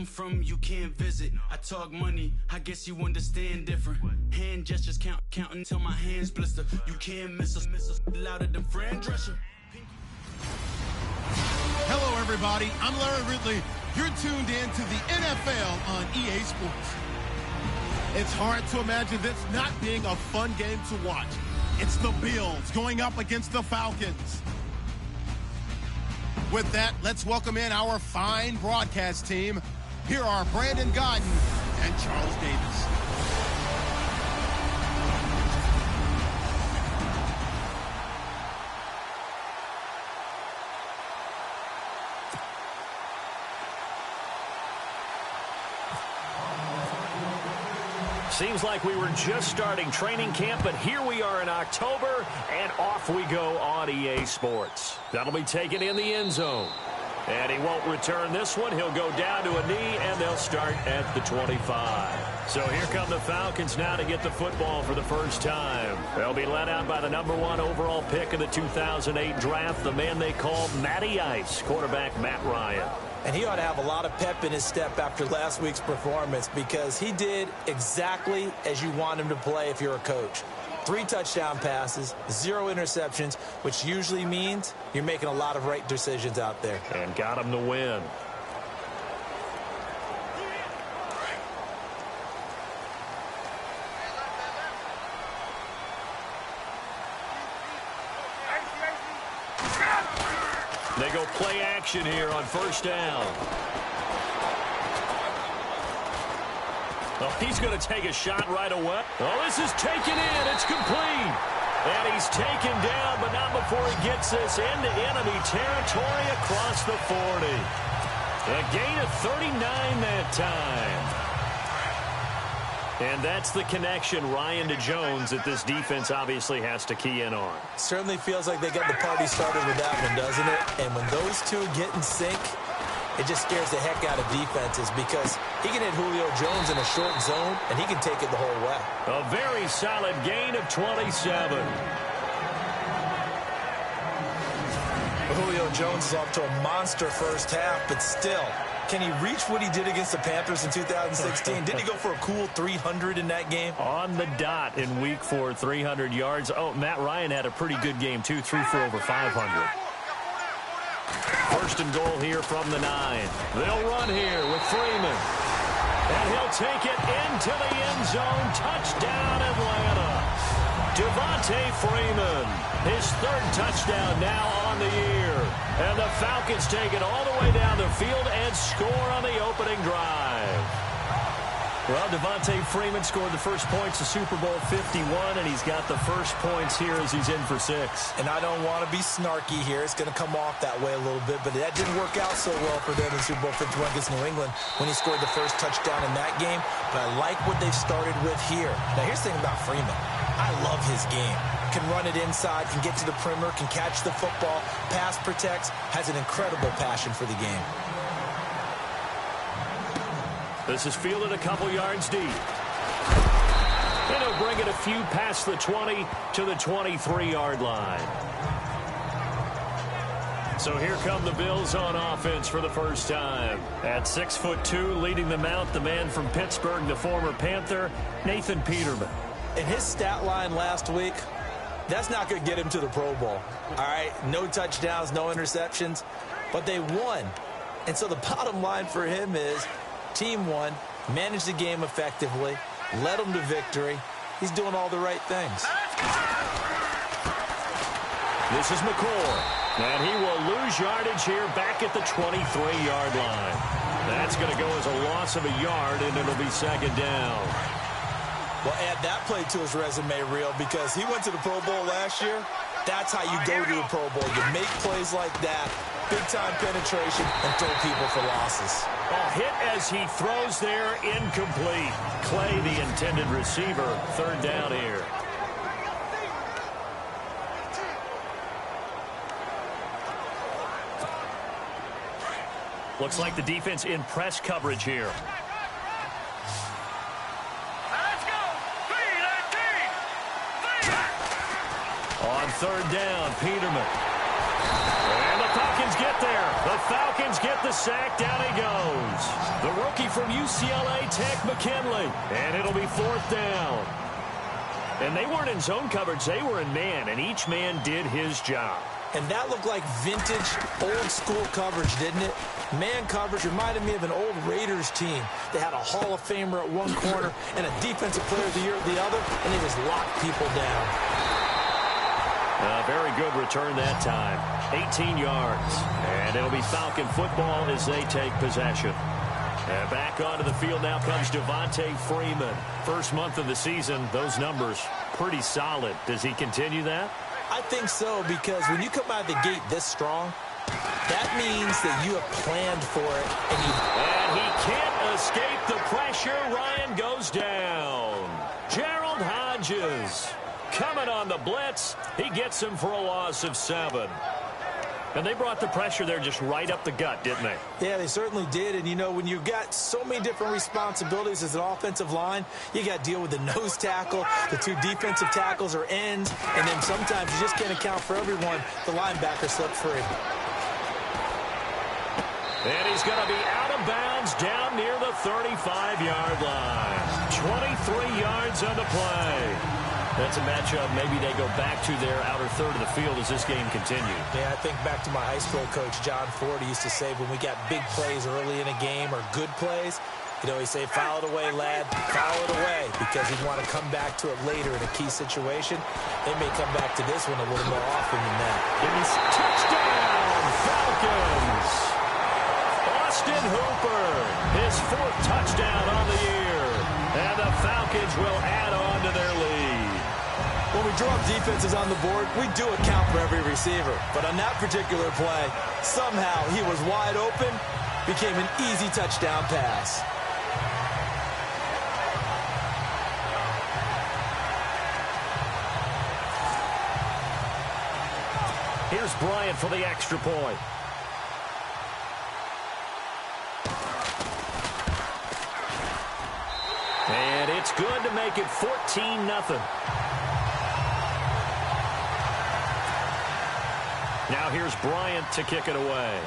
I'm from, you can't visit. I talk money, I guess you understand different. Hand gestures counting until my hands blister. You can't miss us louder than Fran Drescher. Hello, everybody. I'm Larry Ridley. You're tuned in to the NFL on EA Sports. It's hard to imagine this not being a fun game to watch. It's the Bills going up against the Falcons. With that, let's welcome in our fine broadcast team. Here are Brandon Godden and Charles Davis. Seems like we were just starting training camp, but here we are in October, and off we go on EA Sports. That'll be taken in the end zone. And he won't return this one. He'll go down to a knee, and they'll start at the 25. So here come the Falcons now to get the football for the first time. They'll be led out by the #1 overall pick of the 2008 draft, the man they call Matty Ice, quarterback Matt Ryan. And he ought to have a lot of pep in his step after last week's performance because he did exactly as you want him to play if you're a coach. 3 touchdown passes, 0 interceptions, which usually means you're making a lot of right decisions out there. And got him the win. They go play action here on first down. Oh, he's going to take a shot right away. Oh, this is taken in. It's complete. And he's taken down, but not before he gets this into enemy territory across the 40. A gain of 39 that time. And that's the connection, Ryan to Jones, that this defense obviously has to key in on. Certainly feels like they got the party started with that one, doesn't it? And when those two get in sync, it just scares the heck out of defenses because he can hit Julio Jones in a short zone, and he can take it the whole way. A very solid gain of 27. Julio Jones is off to a monster first half, but still, can he reach what he did against the Panthers in 2016? Didn't he go for a cool 300 in that game? On the dot in week 4, 300 yards. Oh, Matt Ryan had a pretty good game, too. Threw for over 500. First and goal here from the 9. They'll run here with Freeman. And he'll take it into the end zone. Touchdown, Atlanta. Devontae Freeman, his 3rd touchdown now on the year. And the Falcons take it all the way down the field and score on the opening drive. Well, Devontae Freeman scored the first points of Super Bowl 51, and he's got the first points here as he's in for 6. And I don't want to be snarky here. It's going to come off that way a little bit, but that didn't work out so well for them in Super Bowl 51 against New England when he scored the first touchdown in that game. But I like what they've started with here. Now, here's the thing about Freeman. I love his game. Can run it inside, can get to the perimeter, can catch the football, pass protects, has an incredible passion for the game. This is fielded a couple yards deep. And he'll bring it a few past the 20 to the 23-yard line. So here come the Bills on offense for the first time. At 6'2", leading them out, the man from Pittsburgh, the former Panther, Nathan Peterman. In his stat line last week, that's not going to get him to the Pro Bowl. All right, no touchdowns, no interceptions, but they won. And so the bottom line for him is team won, managed the game effectively, led them to victory. He's doing all the right things. This is McCoy, and he will lose yardage here back at the 23-yard line. That's going to go as a loss of a yard, and it'll be second down. Well, add that play to his resume, Real, because he went to the Pro Bowl last year. That's how you go to the Pro Bowl. You make plays like that, big-time penetration, and throw people for losses. A hit as he throws there, incomplete. Clay, the intended receiver, third down here. Looks like the defense in press coverage here. On third down, Peterman. And the Falcons get there. The Falcons get the sack. Down he goes. The rookie from UCLA, Tank McKinley. And it'll be 4th down. And they weren't in zone coverage. They were in man, and each man did his job. And that looked like vintage, old-school coverage, didn't it? Man coverage reminded me of an old Raiders team. They had a Hall of Famer at one corner and a Defensive Player of the Year at the other, and they just locked people down. A very good return that time. 18 yards. And it'll be Falcon football as they take possession. And back onto the field now comes Devontae Freeman. First month of the season, those numbers pretty solid. Does he continue that? I think so, because when you come out of the gate this strong, that means that you have planned for it. And he can't escape the pressure. Ryan goes down. Gerald Hodges coming on the blitz. He gets him for a loss of 7. And they brought the pressure there just right up the gut, didn't they? Yeah, they certainly did. And, you know, when you've got so many different responsibilities as an offensive line, you got to deal with the nose tackle, the 2 defensive tackles or ends, and then sometimes you just can't account for everyone. The linebacker slipped free. And he's going to be out of bounds down near the 35-yard line. 23 yards on the play. That's a matchup. Maybe they go back to their outer third of the field as this game continues. Yeah, I think back to my high school coach, John Ford. He used to say when we got big plays early in a game or good plays, he'd always say, foul it away, lad, foul it away, because he'd want to come back to it later in a key situation. They may come back to this one a little more often than that. Touchdown, Falcons! Austin Hooper, his 4th touchdown on the year. And the Falcons will add on to their lead. When we draw up defenses on the board, we do account for every receiver. But on that particular play, somehow he was wide open, became an easy touchdown pass. Here's Bryant for the extra point. And it's good to make it 14-0. Now here's Bryant to kick it away.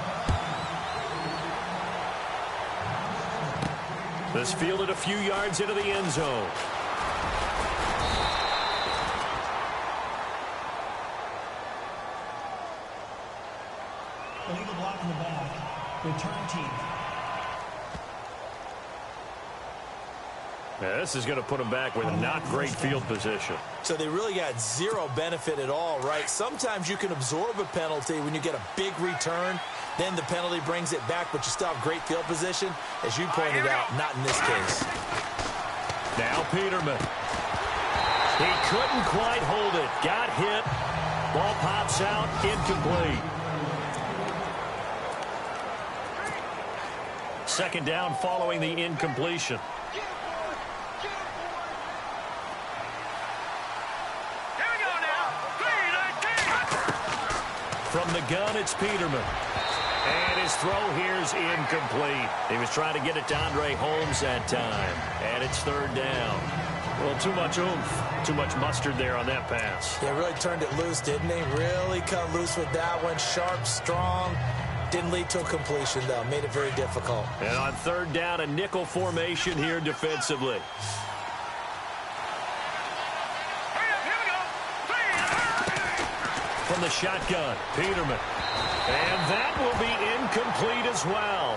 This fielded a few yards into the end zone. Illegal block in the back. Return team. Yeah, this is going to put them back with not great field position. So they really got zero benefit at all, right? Sometimes you can absorb a penalty when you get a big return. Then the penalty brings it back, but you still have great field position. As you pointed out, not in this case. Now Peterman. He couldn't quite hold it. Got hit. Ball pops out. Incomplete. Second down following the incompletion. From the gun, it's Peterman. And his throw here's incomplete. He was trying to get it to Andre Holmes that time. And it's 3rd down. Well, too much oomph. Too much mustard there on that pass. Yeah, really turned it loose, didn't he? Really cut loose with that one. Sharp, strong. Didn't lead to a completion, though. Made it very difficult. And on 3rd down, a nickel formation here defensively. From the shotgun, Peterman. And that will be incomplete as well.